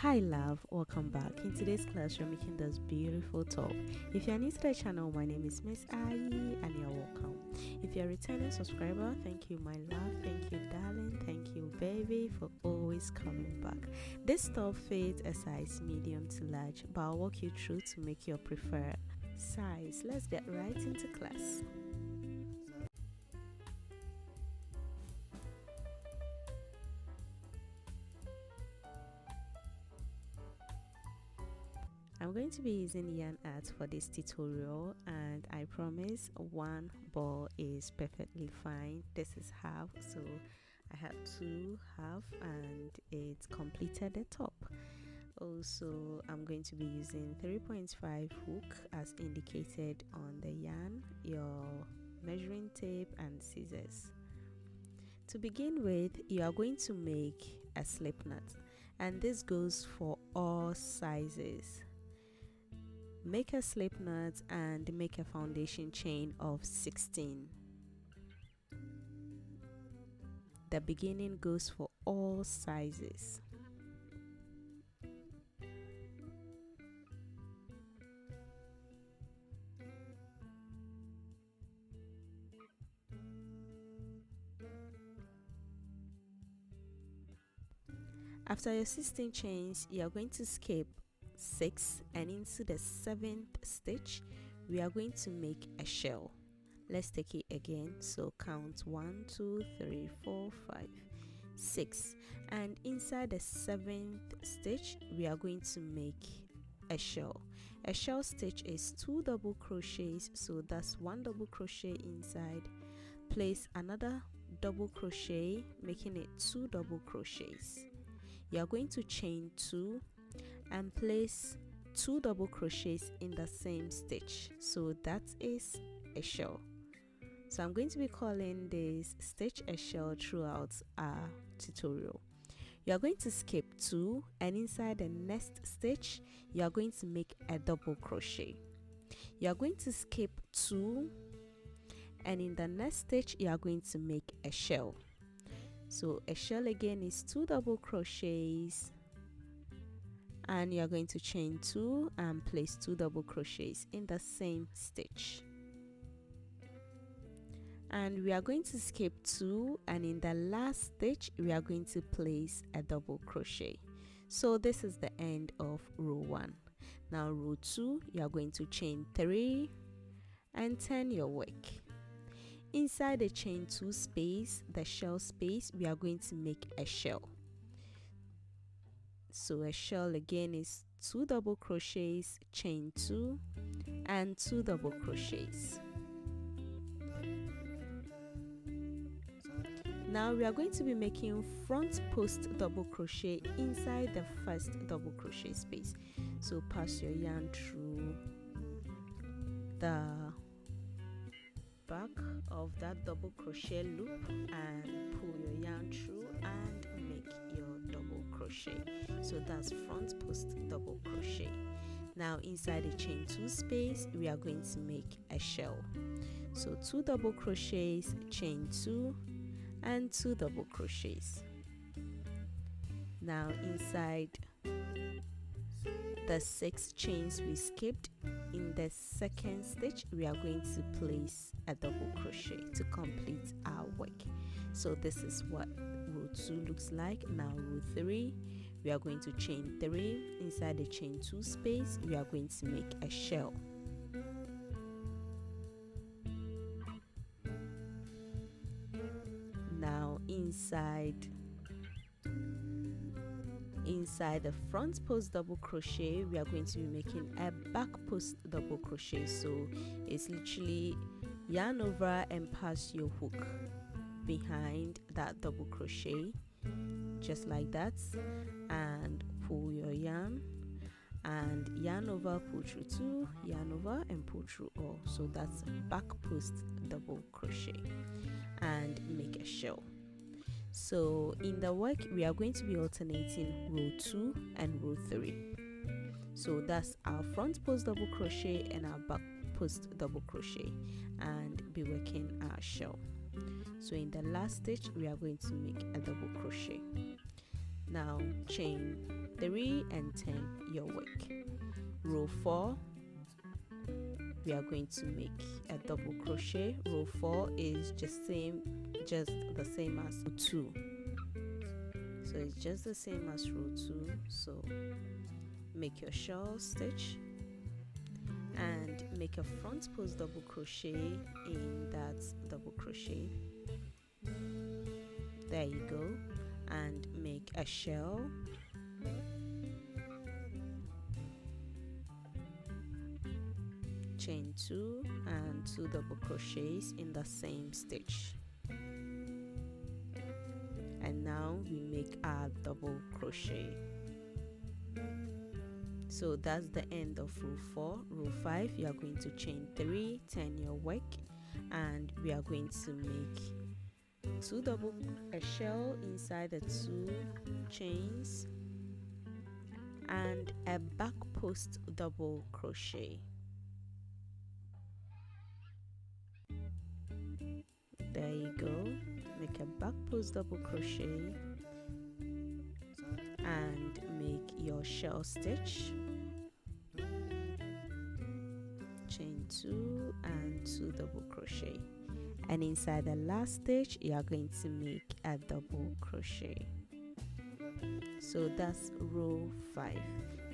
Hi love, welcome back. In today's class we're making this beautiful top. If you're new to the channel, my name is Miss Ayi and you're welcome. If you're a returning subscriber, thank you my love, thank you darling, thank you baby for always coming back. This top fits a size medium to large, but I'll walk you through to make your preferred size. Let's get right into class. I'm going to be using yarn art for this tutorial, and I promise one ball is perfectly fine. This is half, so I have two half and it completed the top. Also, I'm going to be using 3.5 hook as indicated on the yarn, your measuring tape and scissors. To begin with, you are going to make a slip knot, and this goes for all sizes. Make a slip knot and make a foundation chain of 16. The beginning goes for all sizes. After your 16 chains, you are going to skip 6, and into the 7th stitch we are going to make a shell. Let's take it again. So count 1 2 3 4 5 6, and inside the 7th stitch we are going to make a shell. A shell stitch is 2 double crochets, so that's 1 double crochet inside, place another double crochet, making it 2 double crochets. You are going to chain 2 and place 2 double crochets in the same stitch, so that is a shell. So I'm going to be calling this stitch a shell throughout our tutorial. You are going to skip 2, and inside the next stitch you are going to make a double crochet. You are going to skip 2, and in the next stitch you are going to make a shell. So a shell again is 2 double crochets, and you are going to chain 2 and place 2 double crochets in the same stitch. And we are going to skip 2, and in the last stitch we are going to place a double crochet. So this is the end of row 1. Now row 2, you are going to chain 3 and turn your work. Inside the chain 2 space, the shell space, we are going to make a shell. So a shell again is 2 double crochets, chain 2 and 2 double crochets. Now we are going to be making front post double crochet inside the first double crochet space. So pass your yarn through the back of that double crochet loop and pull your yarn through and make your double crochet. So that's front post double crochet. Now inside the chain 2 space we are going to make a shell. So 2 double crochets, chain 2 and 2 double crochets. Now inside the 6 chains we skipped, in the 2nd stitch we are going to place a double crochet to complete our work. So this is what row 2 looks like. Now row 3, we are going to chain 3. Inside the chain 2 space we are going to make a shell. Now inside the front post double crochet we are going to be making a back post double crochet. So it's literally yarn over and pass your hook behind that double crochet, just like that, and pull your yarn and yarn over, pull through 2, yarn over and pull through all. So that's back post double crochet and make a shell. So in the work we are going to be alternating row 2 and row 3. So that's our front post double crochet and our back post double crochet, and be working our shell. So in the last stitch we are going to make a double crochet. Now chain 3 and 10 your work. Row 4, we are going to make a double crochet. Row 4 is just the same as row 2, so it's just the same as row 2. So make your shell stitch and make a front post double crochet in that double crochet. There you go. And make a shell, chain 2 and 2 double crochets in the same stitch. And now we make our double crochet. So that's the end of row 4. Row 5, you are going to chain 3, turn your work, and we are going to make a shell inside the 2 chains and a back post double crochet. There you go. Make a back post double crochet and make your shell stitch, chain 2 and 2 double crochet, and inside the last stitch you are going to make a double crochet. So that's row 5.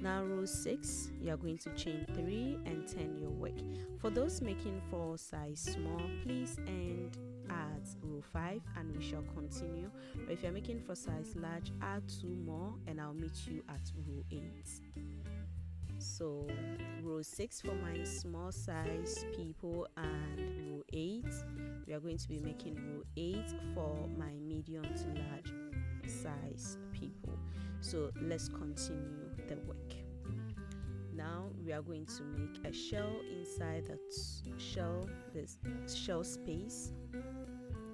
Now row 6, you are going to chain 3 and turn your work. For those making for size small, please end at row 5 and we shall continue. But if you're making for size large, add 2 more and I'll meet you at row 8. So row 6 for my small size people, and row 8 we are going to be making row 8 for my medium to large size people. So let's continue the work. Now we are going to make a shell inside the shell space.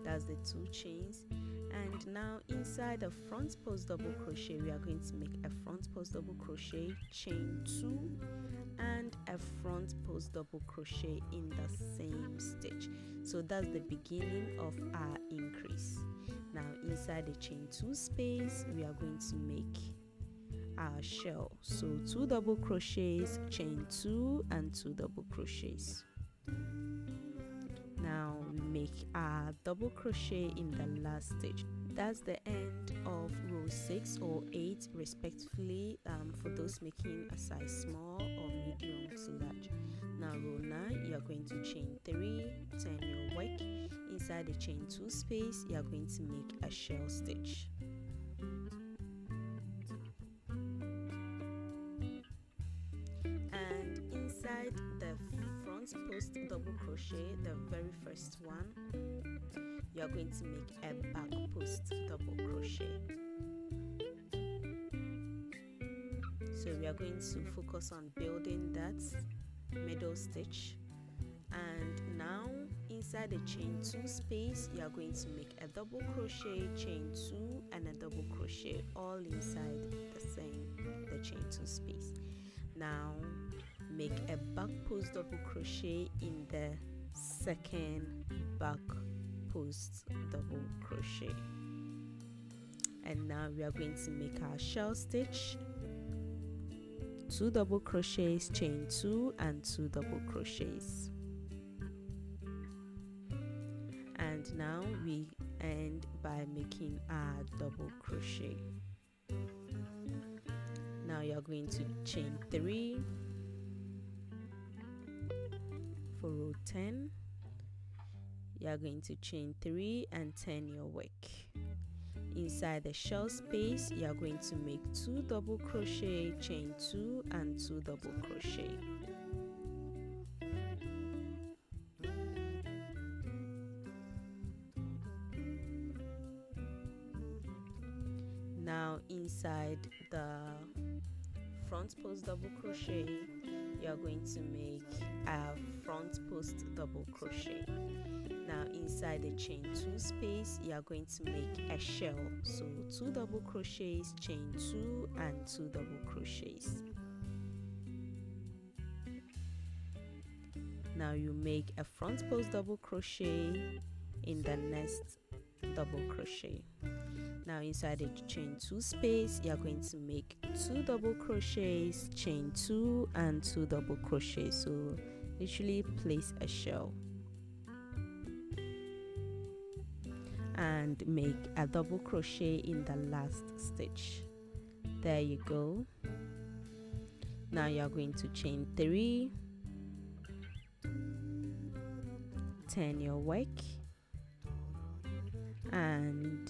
That's the 2 chains. And now inside the front post double crochet, we are going to make a front post double crochet, chain 2 and a front post double crochet in the same stitch. So that's the beginning of our increase. Now inside the chain 2 space, we are going to make our shell. So 2 double crochets, chain 2 and 2 double crochets. Now we make our double crochet in the last stitch. That's the end of row 6 or 8 respectively, for those making a size small or medium to large. Now row 9, you are going to chain 3, turn your work. Inside the chain 2 space, you are going to make a shell stitch. And inside the front post double crochet, the very first one, you are going to make a back post double crochet. So we are going to focus on building that middle stitch. And now inside the chain 2 space, you are going to make a double crochet, chain 2 and a double crochet all inside the chain 2 space. Now make a back post double crochet in the second back post double crochet. And now we are going to make our shell stitch, 2 double crochets, chain 2 and 2 double crochets. And now we end by making our double crochet. Now you are going to chain 3 for row 10. You are going to chain 3 and turn your work. Inside the shell space, you are going to make 2 double crochet, chain 2 and 2 double crochet. Now inside the front post double crochet, you are going to make a front post double crochet. Now inside the chain 2 space, you are going to make a shell. So 2 double crochets, chain 2 and 2 double crochets. Now you make a front post double crochet in the next double crochet. Now inside the chain 2 space, you are going to make 2 double crochets, chain 2 and 2 double crochets. So literally place a shell and make a double crochet in the last stitch. There you go. Now you are going to chain 3, turn your work, and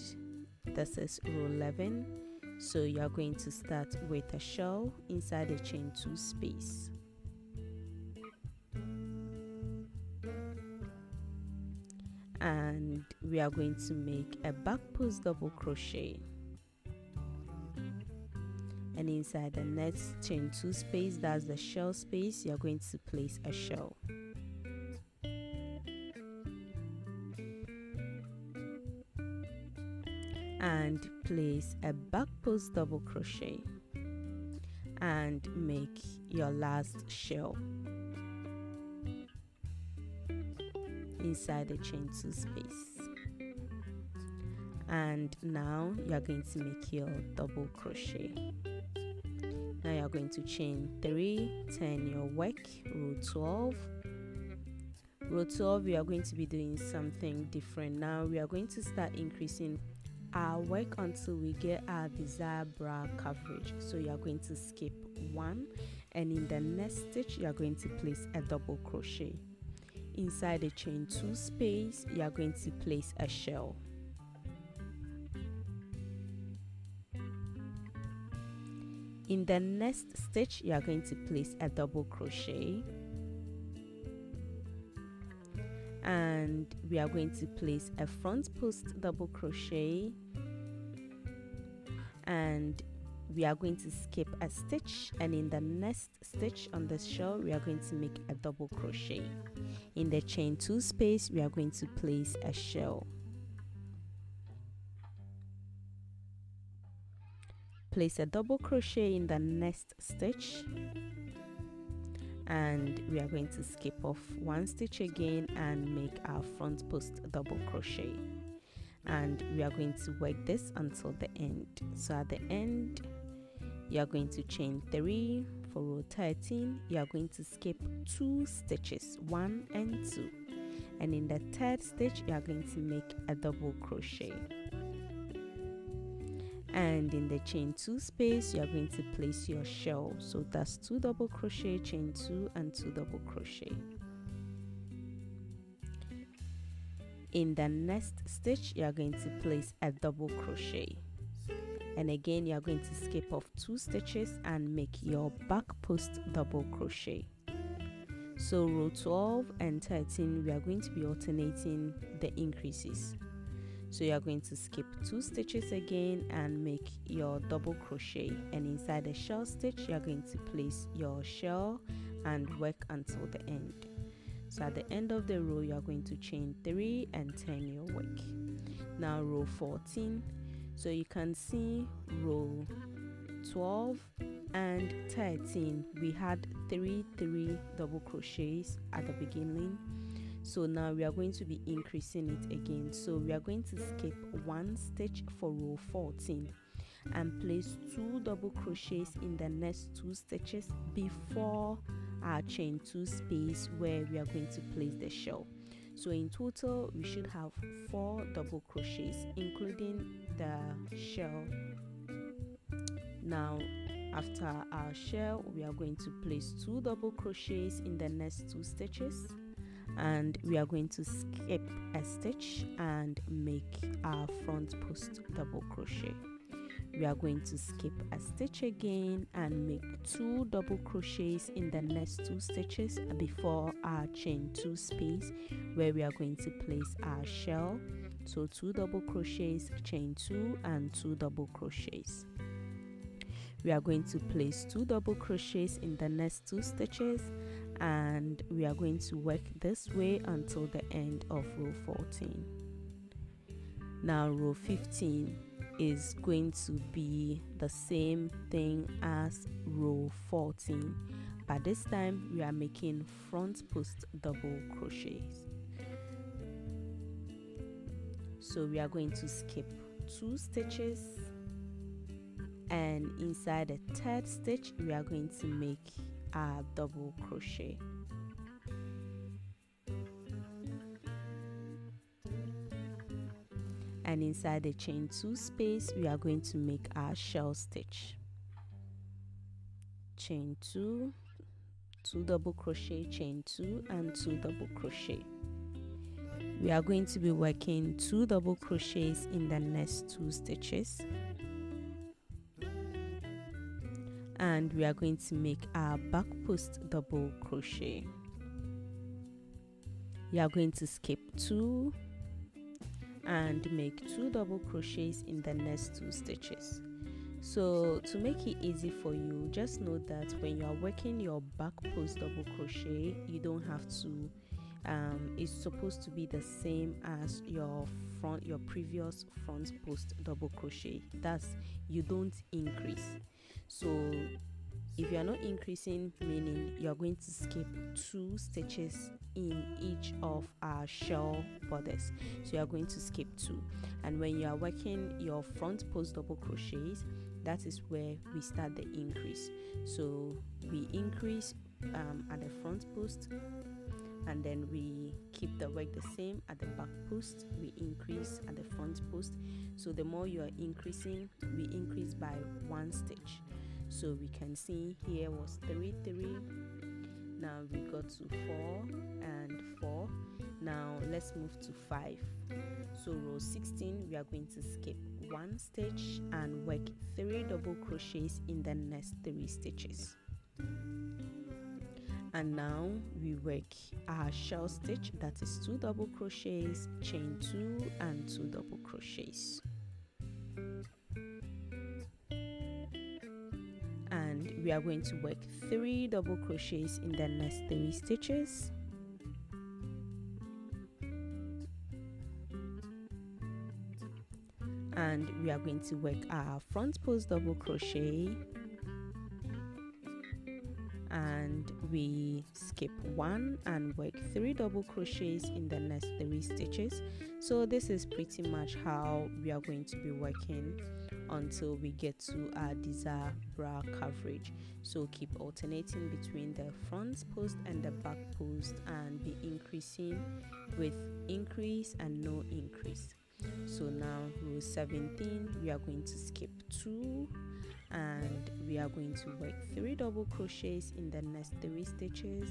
this is row 11. So you are going to start with a shell inside the chain 2 space. And we are going to make a back post double crochet, and inside the next chain 2 space, that's the shell space, you are going to place a shell. And place a back post double crochet and make your last shell inside the chain 2 space. And now you are going to make your double crochet. Now you are going to chain 3, turn your work, row 12. Row 12, we are going to be doing something different. Now we are going to start increasing our work until we get our desired bra coverage. So you are going to skip 1, and in the next stitch you are going to place a double crochet. Inside the chain 2 space, you are going to place a shell. In the next stitch, you are going to place a double crochet, and we are going to place a front post double crochet, and we are going to skip a stitch, and in the next stitch on the shell we are going to make a double crochet. In the chain 2 space, we are going to place a shell. Place a double crochet in the next stitch, and we are going to skip off 1 stitch again and make our front post double crochet, and we are going to work this until the end. So at the end, you are going to chain 3 for row 13. You are going to skip 2 stitches, 1 and 2, and in the third stitch you are going to make a double crochet, and in the chain 2 space you are going to place your shell. So that's 2 double crochet, chain 2 and 2 double crochet. In the next stitch you are going to place a double crochet, and again you are going to skip off 2 stitches and make your back post double crochet. So row 12 and 13, we are going to be alternating the increases. So you are going to skip 2 stitches again and make your double crochet, and inside the shell stitch you are going to place your shell and work until the end. So at the end of the row you are going to chain 3 and turn your work. Now row 14, so you can see row 12 and 13, we had 3 double crochets at the beginning. So now we are going to be increasing it again. So we are going to skip 1 stitch for row 14 and place 2 double crochets in the next 2 stitches before our chain 2 space where we are going to place the shell. So in total we should have 4 double crochets including the shell. Now after our shell, we are going to place 2 double crochets in the next 2 stitches, and we are going to skip a stitch and make our front post double crochet. We are going to skip a stitch again and make 2 double crochets in the next 2 stitches before our chain 2 space where we are going to place our shell. So 2 double crochets, chain 2 and 2 double crochets. We are going to place 2 double crochets in the next 2 stitches, and we are going to work this way until the end of row 14. Now row 15 is going to be the same thing as row 14, but this time we are making front post double crochets. So we are going to skip 2 stitches, and inside the 3rd stitch we are going to make a double crochet. And inside the chain 2 space we are going to make our shell stitch. Chain 2, 2 double crochet, chain 2 and 2 double crochet. We are going to be working 2 double crochets in the next 2 stitches, and we are going to make our back post double crochet. We are going to skip 2 and make 2 double crochets in the next 2 stitches. So to make it easy for you, just note that when you are working your back post double crochet, you don't have to it's supposed to be the same as your previous front post double crochet. That's, you don't increase. So if you are not increasing, meaning you are going to skip 2 stitches in each of our shell bodice. So you are going to skip 2, and when you are working your front post double crochets, that is where we start the increase. So we increase at the front post, and then we keep the work the same at the back post. We increase at the front post. So the more you are increasing, we increase by 1 stitch. So we can see here was 3 3. Now we got to 4 and 4. Now let's move to 5. So row 16 we are going to skip 1 stitch and work 3 double crochets in the next 3 stitches. And now we work our shell stitch, that is 2 double crochets, chain 2 and 2 double crochets. And we are going to work 3 double crochets in the next 3 stitches. And we are going to work our front post double crochet, and we skip 1 and work 3 double crochets in the next 3 stitches. So this is pretty much how we are going to be working until we get to our desired bra coverage. So keep alternating between the front post and the back post, and be increasing with increase and no increase. So now row 17 we are going to skip 2, and we are going to work 3 double crochets in the next 3 stitches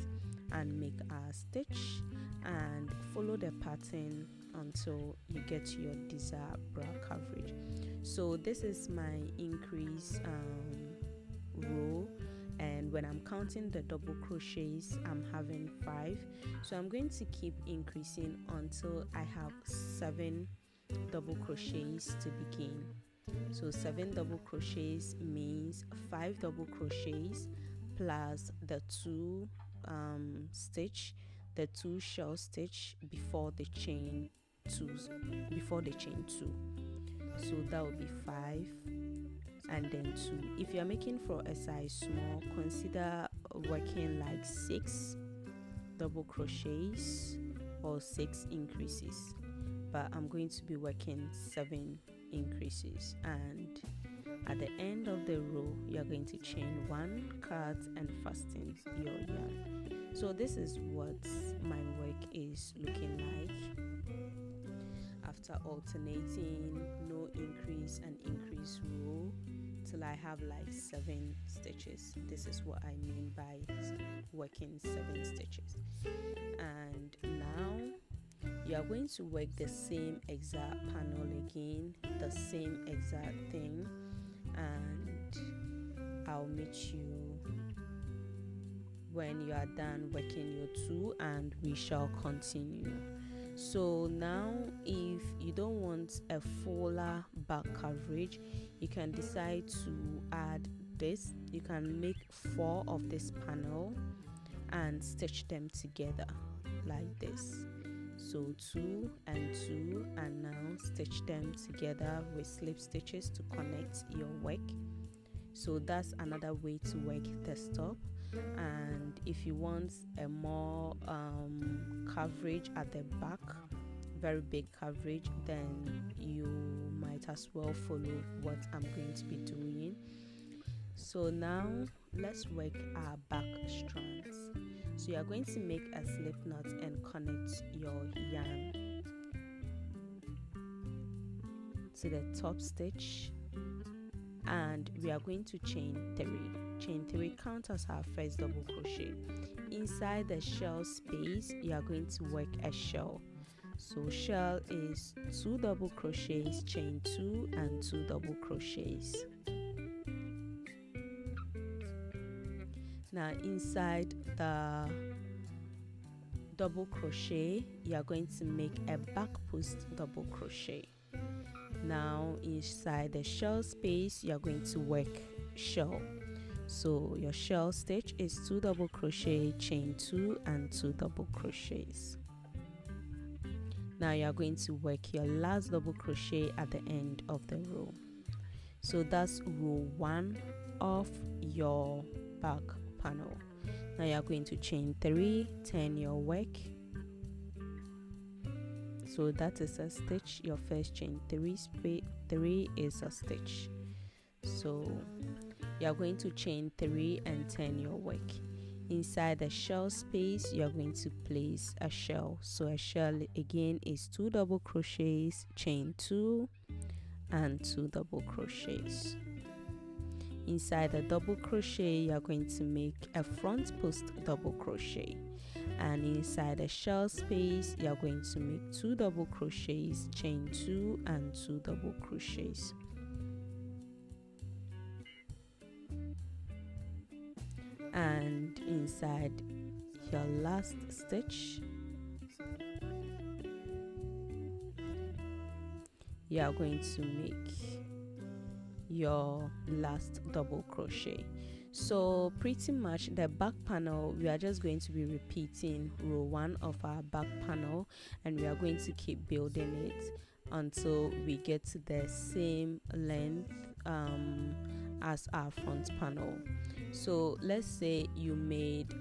and make our stitch, and follow the pattern until you get to your desired bra coverage. So this is my increase row, and when I'm counting the double crochets I'm having 5. So I'm going to keep increasing until I have 7 double crochets to begin. So 7 double crochets means 5 double crochets plus the 2 stitch, the 2 shell stitch before the chain 2. So that will be 5 and then 2. If you are making for a size small, consider working like 6 double crochets or 6 increases, but I'm going to be working 7 increases. And at the end of the row you are going to chain 1, cut and fasten your yarn. So this is what my work is looking like after alternating no increase and increase row till I have like 7 stitches. This is what I mean by working 7 stitches. And now you are going to work the same exact panel again, the same exact thing, and I'll meet you when you are done working your 2 and we shall continue. So now if you don't want a fuller back coverage, you can decide to add this. You can make 4 of this panel and stitch them together like this. So 2 and 2, and now stitch them together with slip stitches to connect your work. So that's another way to work the top. And if you want a more coverage at the back, very big coverage, then you might as well follow what I'm going to be doing. So now let's work our back strands. So you are going to make a slip knot and connect your yarn to the top stitch, and we are going to chain 3 count as our first double crochet. Inside the shell space, you are going to work a shell. So shell is 2 double crochets, chain 2 and 2 double crochets. Now inside the double crochet, you are going to make a back post double crochet. Now inside the shell space, you are going to work shell. So your shell stitch is 2 double crochet, chain 2 and 2 double crochets. Now you are going to work your last double crochet at the end of the row. So that's row 1 of your back panel. Now you are going to chain 3, turn your work. So that is a stitch. Your first chain 3 is a stitch. So you are going to chain 3 and turn your work. Inside the shell space, you are going to place a shell. So a shell again is 2 double crochets, chain 2 and 2 double crochets. Inside the double crochet, you are going to make a front post double crochet, and inside the shell space, you are going to make 2 double crochets, chain 2 and 2 double crochets. And inside your last stitch, you are going to make your last double crochet. So pretty much the back panel, we are just going to be repeating row 1 of our back panel, and we are going to keep building it until we get to the same length as our front panel. So let's say you made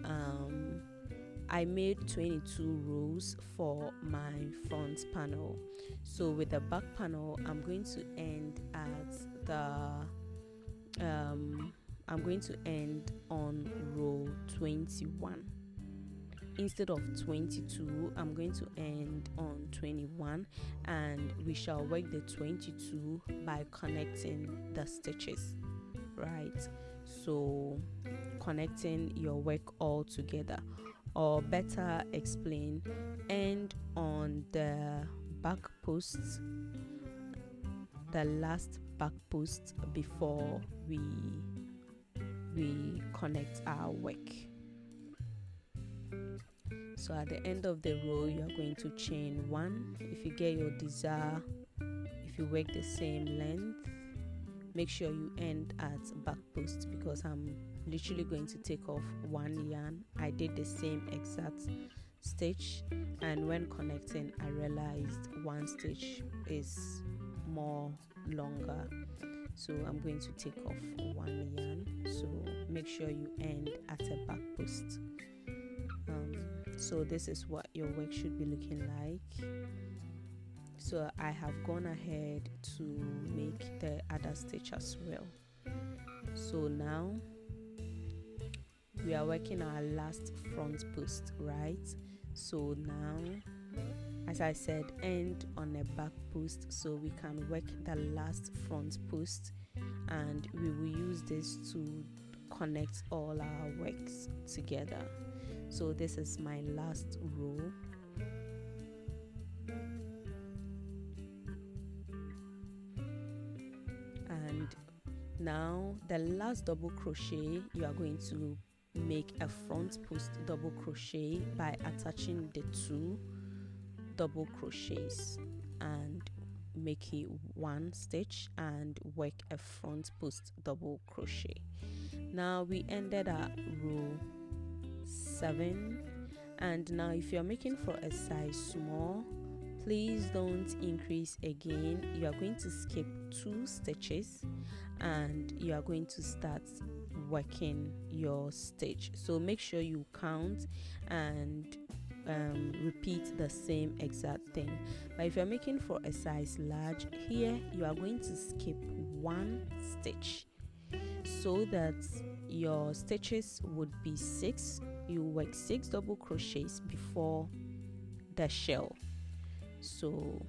I made 22 rows for my front panel. So with the back panel, I'm going to end at the I'm going to end on row 21. Instead of 22, I'm going to end on 21, and we shall work the 22 by connecting the stitches, right? So connecting your work all together, or better explain, end on the back post, the last back post before we connect our work. So at the end of the row, you are going to chain 1. If you get your desire, if you work the same length, make sure you end at back post, because I'm literally going to take off 1 yarn. I did the same exact stitch, and when connecting, I realized 1 stitch is more longer, so I'm going to take off 1 yarn. So make sure you end at a back post. So this is what your work should be looking like. So I have gone ahead to make the other stitch as well. So now we are working our last front post, right? So now, as I said, end on a back post so we can work the last front post, and we will use this to connect all our works together. So this is my last row. And now the last double crochet, you are going to make a front post double crochet by attaching the 2 double crochets and make it 1 stitch and work a front post double crochet. Now we ended at row 7, and now if you're making for a size small, please don't increase again. You are going to skip 2 stitches and you are going to start working your stitch. So make sure you count and repeat the same exact thing. But if you're making for a size large, here you are going to skip one stitch so that your stitches would be 6. You work 6 double crochets before the shell. So,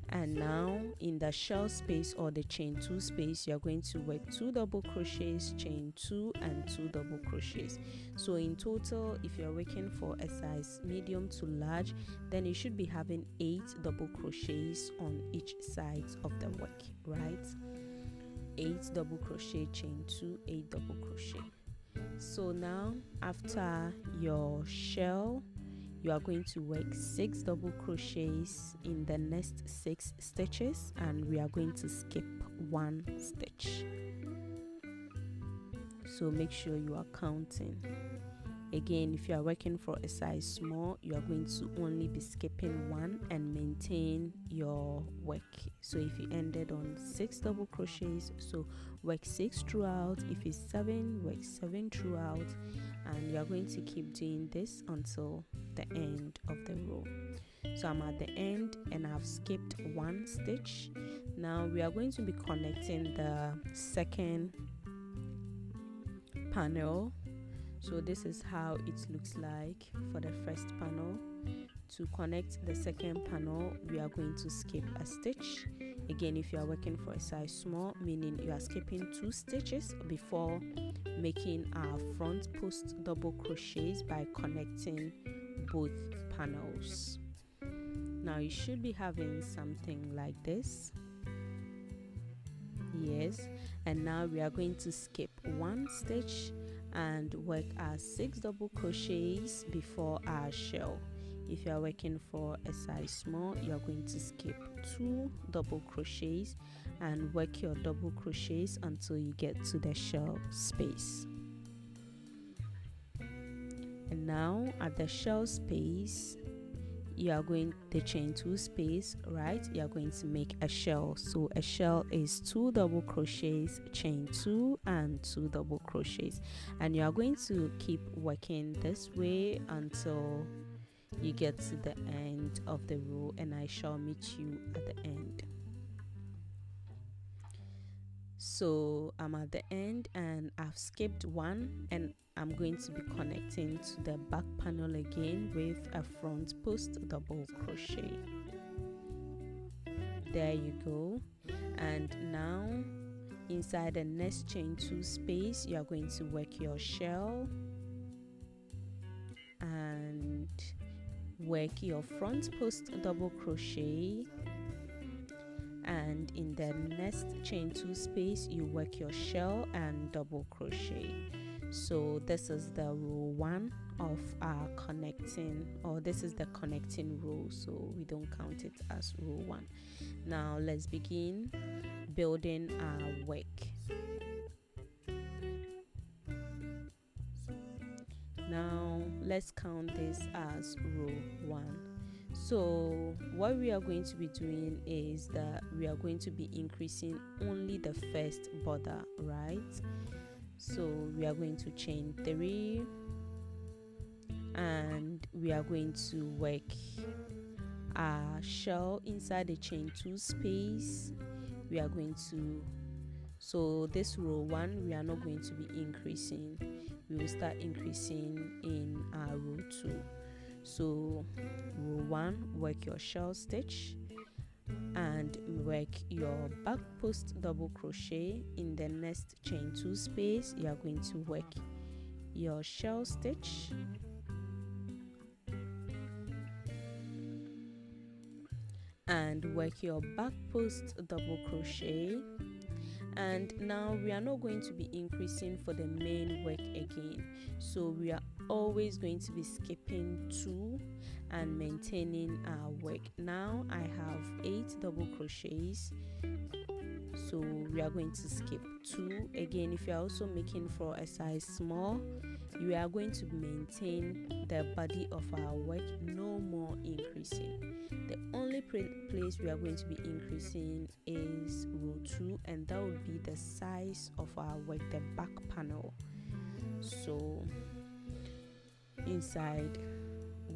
and now in the shell space or the chain 2 space, you're going to work 2 double crochets, chain 2 and 2 double crochets. So in total, if you're working for a size medium to large, then you should be having 8 double crochets on each side of the work, right? 8 double crochet, chain 2, 8 double crochet. So now after your shell, you are going to work 6 double crochets in the next 6 stitches, and we are going to skip 1 stitch. So make sure you are counting. Again, if you are working for a size small, you are going to only be skipping 1 and maintain your work. So if you ended on 6 double crochets, so work 6 throughout. If it's 7, work 7 throughout, and you are going to keep doing this until the end of the row. So I'm at the end and I've skipped 1 stitch. Now we are going to be connecting the second panel. So this is how it looks like for the first panel. To connect the second panel, we are going to skip a stitch. Again, if you are working for a size small, meaning you are skipping 2 stitches before making our front post double crochets by connecting both panels. Now you should be having something like this. Yes, and now we are going to skip 1 stitch and work our 6 double crochets before our shell. If you are working for a size small, you are going to skip 2 double crochets and work your double crochets until you get to the shell space. And now at the shell space, you are going the chain 2 space, right? You are going to make a shell. So a shell is 2 double crochets, chain 2 and 2 double crochets, and you are going to keep working this way until you get to the end of the row, and I shall meet you at the end. So I'm at the end and I've skipped 1, and I'm going to be connecting to the back panel again with a front post double crochet. There you go. And now inside the next chain 2 space, you are going to work your shell and work your front post double crochet, and in the next chain 2 space you work your shell and double crochet. So this is the row 1 of our connecting, or this is the connecting row, so we don't count it as row 1. Now let's begin building our work. Now let's count this as row 1. So what we are going to be doing is that we are going to be increasing only the first border, right? So we are going to chain 3 and we are going to work our shell inside the chain 2 space. We are going to, so this row 1 we are not going to be increasing, we will start increasing in our row 2. So row 1, work your shell stitch and work your back post double crochet. In the next chain 2 space, you are going to work your shell stitch and work your back post double crochet. And now we are not going to be increasing for the main work again, so we are always going to be skipping 2 and maintaining our work. Now I have 8 double crochets, so we are going to skip 2 again. If you are also making for a size small, you are going to maintain the body of our work, no more increasing. The only place we are going to be increasing is row 2, and that would be the size of our work, the back panel. So inside,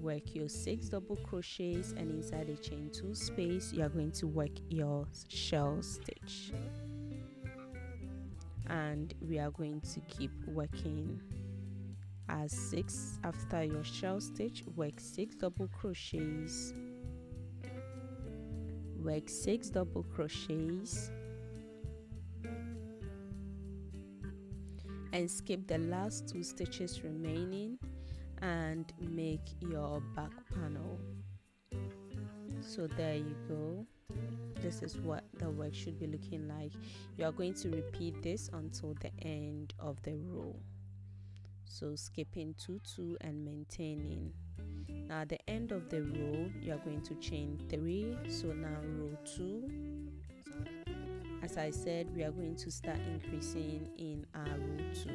work your 6 double crochets, and inside the chain 2 space you are going to work your shell stitch, and we are going to keep working as 6. After your shell stitch, work 6 double crochets, work 6 double crochets, and skip the last 2 stitches remaining and make your back panel. So there you go. This is what the work should be looking like. You are going to repeat this until the end of the row. So skipping 2 2 and maintaining. Now at the end of the row you are going to chain 3. So now row 2. As I said, we are going to start increasing in our row 2.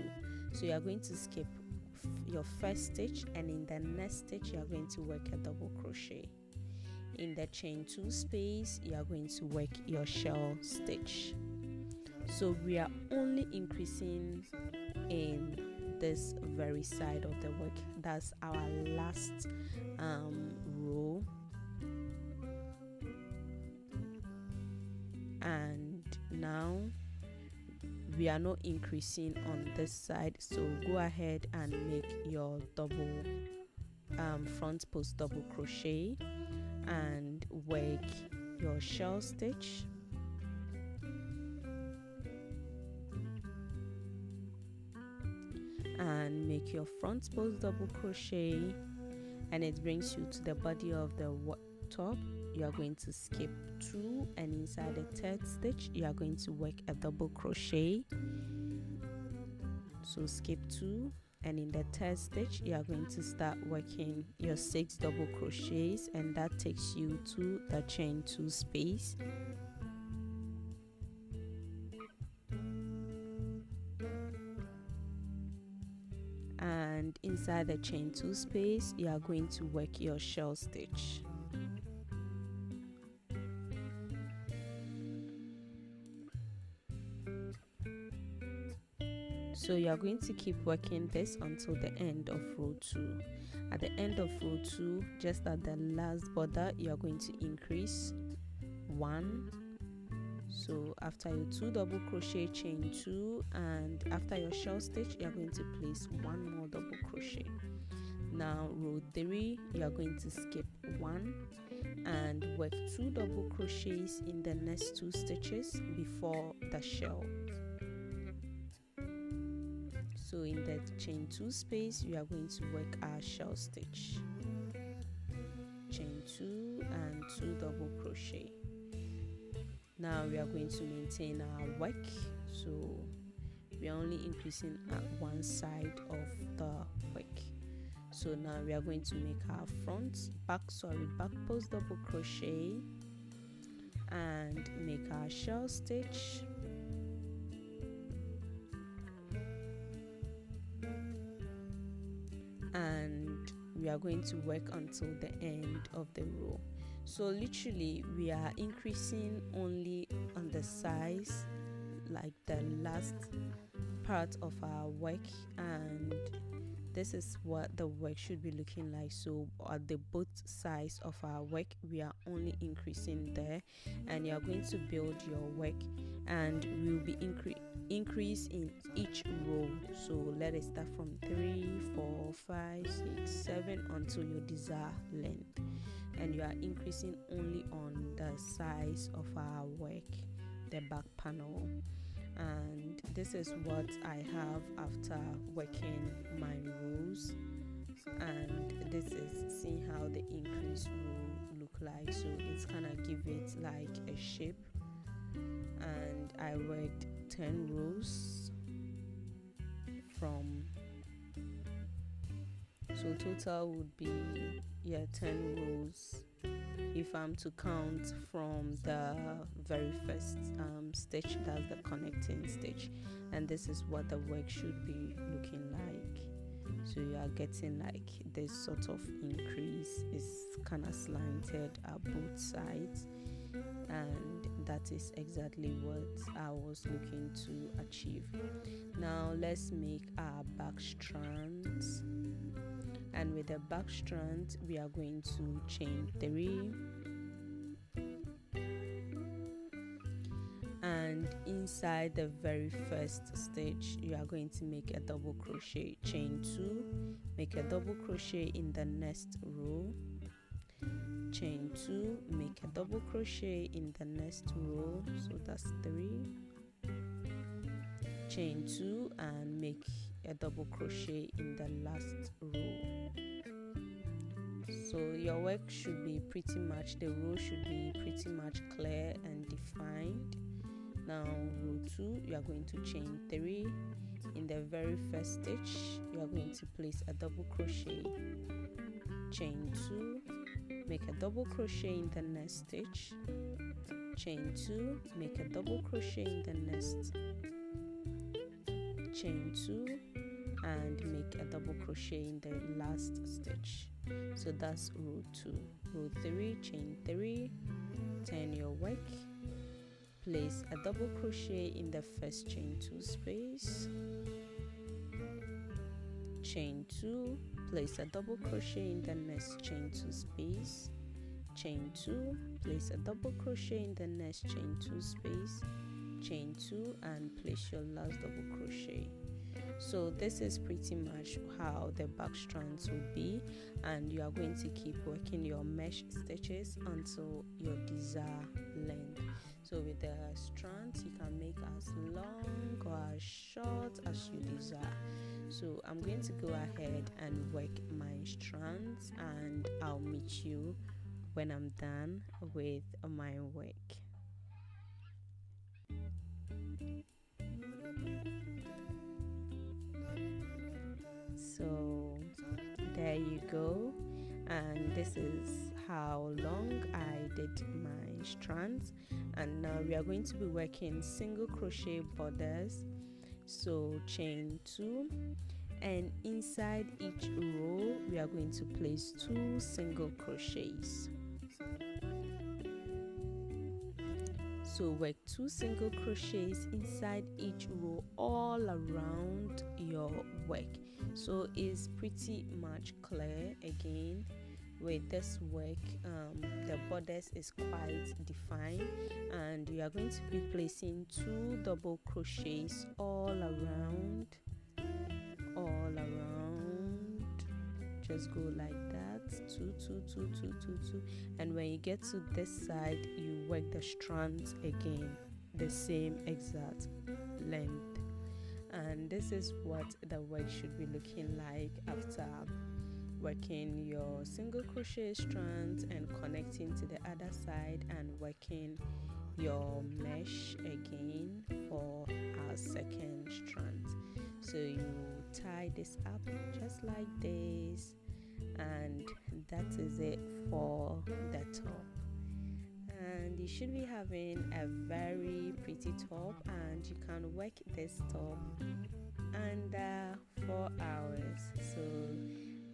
So you are going to skip your first stitch, and in the next stitch you are going to work a double crochet. In the chain 2 space you are going to work your shell stitch. So we are only increasing in this very side of the work. That's our last row, and now we are not increasing on this side. So go ahead and make your double front post double crochet and work your shell stitch, and make your front post double crochet, and it brings you to the body of the top. You are going to skip 2, and inside the third stitch you are going to work a double crochet. So skip 2, and in the third stitch you are going to start working your 6 double crochets, and that takes you to the chain 2 space. And inside the chain 2 space you are going to work your shell stitch. So you are going to keep working this until the end of row 2. At the end of row 2, just at the last border, you are going to increase 1. So after your 2 double crochet, chain 2, and after your shell stitch you are going to place 1 more double crochet. Now row 3, you are going to skip 1 and work 2 double crochets in the next 2 stitches before the shell. So in the chain 2 space we are going to work our shell stitch, chain 2 and 2 double crochet. Now we are going to maintain our work, so we are only increasing at one side of the work. So now we are going to make our back post double crochet and make our shell stitch, and we are going to work until the end of the row. So literally we are increasing only on the size, like the last part of our work, and this is what the work should be looking like. So at the both sides of our work we are only increasing there, and you are going to build your work, and we will be increase in each row. So let us start from 3, 4, 5, 6, 7 until your desired length, and you are increasing only on the size of our work, the back panel. And this is what I have after working my rows, and this is seeing how the increased row look like. So it's gonna give it like a shape, and I worked 10 rows from, so total would be 10 rows if I'm to count from the very first stitch, that's the connecting stitch, and this is what the work should be looking like. So you are getting like this sort of increase, is kind of slanted at both sides, and that is exactly what I was looking to achieve. Now let's make our back strands, and with the back strand we are going to chain 3, and inside the very first stitch you are going to make a double crochet, chain 2, make a double crochet in the next row, chain 2, make a double crochet in the next row, so that's 3, chain 2 and make a double crochet in the last row. So your work should be pretty much, the row should be pretty much clear and defined. Now row 2, you are going to chain 3. In the very first stitch you are going to place a double crochet, chain 2, make a double crochet in the next stitch, chain 2, make a double crochet in the next, chain 2 and make a double crochet in the last stitch. So that's row 2. Row 3, chain 3, turn your work, place a double crochet in the first chain 2 space, chain 2, place a double crochet in the next chain 2 space, chain 2, place a double crochet in the next chain 2 space, chain 2 and place your last double crochet. So this is pretty much how the back strands will be, and you are going to keep working your mesh stitches until your desired length. So with the strands you can make as long or as short as you desire. So I'm going to go ahead and work my strands, and I'll meet you when I'm done with my work. So there you go, and this is how long I did my strands. And now we are going to be working single crochet borders. So chain 2, and inside each row we are going to place 2 single crochets. So work 2 single crochets inside each row all around your work. So it's pretty much clear. Again, with this work the bodice is quite defined, and you are going to be placing 2 double crochets all around. Just go like that, 2 2 2 2 2 2, and when you get to this side you work the strands again, the same exact length. And this is what the work should be looking like after working your single crochet strands and connecting to the other side and working your mesh again for our second strand. So you tie this up just like this, and that is it for the top. And you should be having a very pretty top, and you can work this top under 4 hours. So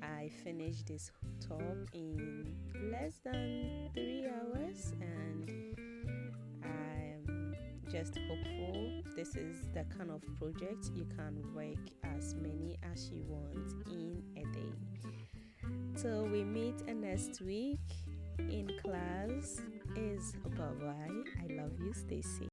I finished this top in less than 3 hours, and I'm just hopeful this is the kind of project you can work as many as you want in a day. Till we meet next week in class, is bye bye. I love you. Stay safe.